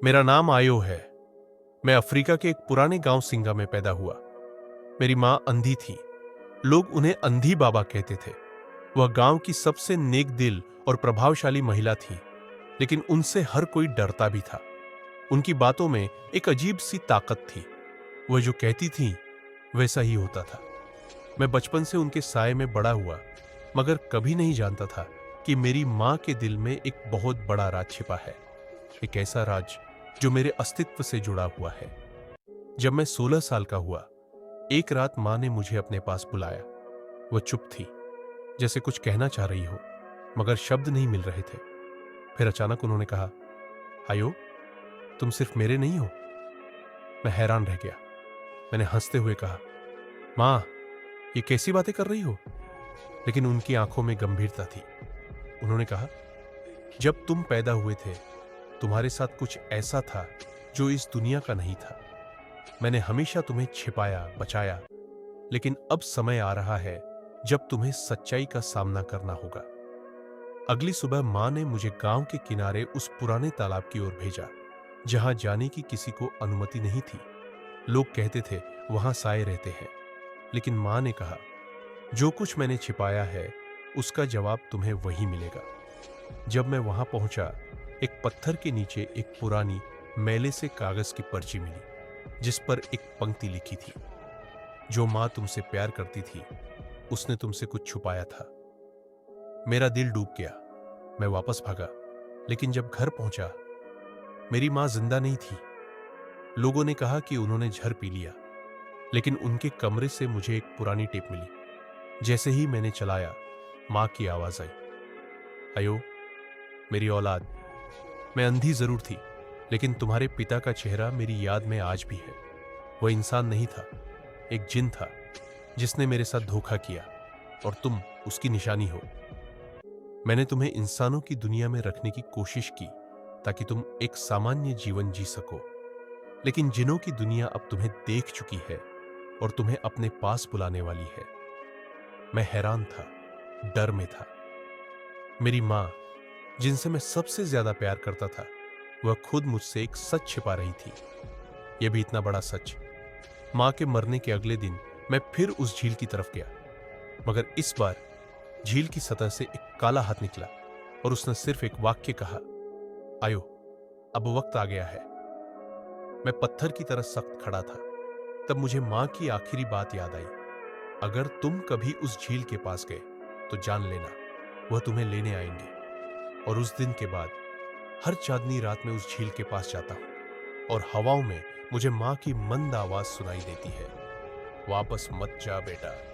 मेरा नाम आयो है। मैं अफ्रीका के एक पुराने गांव सिंगा में पैदा हुआ। मेरी मां अंधी थी। लोग उन्हें अंधी बाबा कहते थे। वह गांव की सबसे नेक दिल और प्रभावशाली महिला थी, लेकिन उनसे हर कोई डरता भी था। उनकी बातों में एक अजीब सी ताकत थी। वह जो कहती थी वैसा ही होता था। मैं बचपन से उनके साए में बड़ा हुआ, मगर कभी नहीं जानता था कि मेरी मां के दिल में एक बहुत बड़ा राज छिपा है। एक ऐसा राज जो मेरे अस्तित्व से जुड़ा हुआ है। जब मैं 16 साल का हुआ, एक रात मां ने मुझे अपने पास बुलाया। वह चुप थी, जैसे कुछ कहना चाह रही हो, मगर शब्द नहीं मिल रहे थे। फिर अचानक उन्होंने कहा, आयो, तुम सिर्फ मेरे नहीं हो। मैं हैरान रह गया। मैंने हंसते हुए कहा, मां, ये कैसी बातें कर रही हो? लेकिन उनकी आंखों में गंभीरता थी। उन्होंने कहा, जब तुम पैदा हुए थे, तुम्हारे साथ कुछ ऐसा था जो इस दुनिया का नहीं था। मैंने हमेशा तुम्हें छिपाया, बचाया, लेकिन अब समय आ रहा है जब तुम्हें सच्चाई का सामना करना होगा। अगली सुबह मां ने मुझे गांव के किनारे उस पुराने तालाब की ओर भेजा, जहां जाने की किसी को अनुमति नहीं थी। लोग कहते थे वहां साए रहते हैं, लेकिन मां ने कहा, जो कुछ मैंने छिपाया है उसका जवाब तुम्हें वही मिलेगा। जब मैं वहां पहुंचा, एक पत्थर के नीचे एक पुरानी मैले से कागज की पर्ची मिली, जिस पर एक पंक्ति लिखी थी, जो मां तुमसे प्यार करती थी उसने तुमसे कुछ छुपाया था। मेरा दिल डूब गया। मैं वापस भागा, लेकिन जब घर पहुंचा, मेरी मां जिंदा नहीं थी। लोगों ने कहा कि उन्होंने जहर पी लिया, लेकिन उनके कमरे से मुझे एक पुरानी टेप मिली। जैसे ही मैंने चलाया, मां की आवाज आई, अयो, मेरी औलाद, मैं अंधी जरूर थी, लेकिन तुम्हारे पिता का चेहरा मेरी याद में आज भी है। वह इंसान नहीं था, एक जिन था, जिसने मेरे साथ धोखा किया, और तुम उसकी निशानी हो। मैंने तुम्हें इंसानों की दुनिया में रखने की कोशिश की ताकि तुम एक सामान्य जीवन जी सको, लेकिन जिनों की दुनिया अब तुम्हें देख चुकी है और तुम्हें अपने पास बुलाने वाली है। मैं हैरान था, डर में था। मेरी मां, जिनसे मैं सबसे ज्यादा प्यार करता था, वह खुद मुझसे एक सच छिपा रही थी। यह भी इतना बड़ा सच। मां के मरने के अगले दिन मैं फिर उस झील की तरफ गया, मगर इस बार झील की सतह से एक काला हाथ निकला और उसने सिर्फ एक वाक्य कहा, आयो, अब वक्त आ गया है। मैं पत्थर की तरह सख्त खड़ा था। तब मुझे मां की आखिरी बात याद आई, अगर तुम कभी उस झील के पास गए तो जान लेना, वह तुम्हें लेने आएंगे। और उस दिन के बाद हर चांदनी रात में उस झील के पास जाता हूं और हवाओं में मुझे मां की मंद आवाज सुनाई देती है, वापस मत जा बेटा।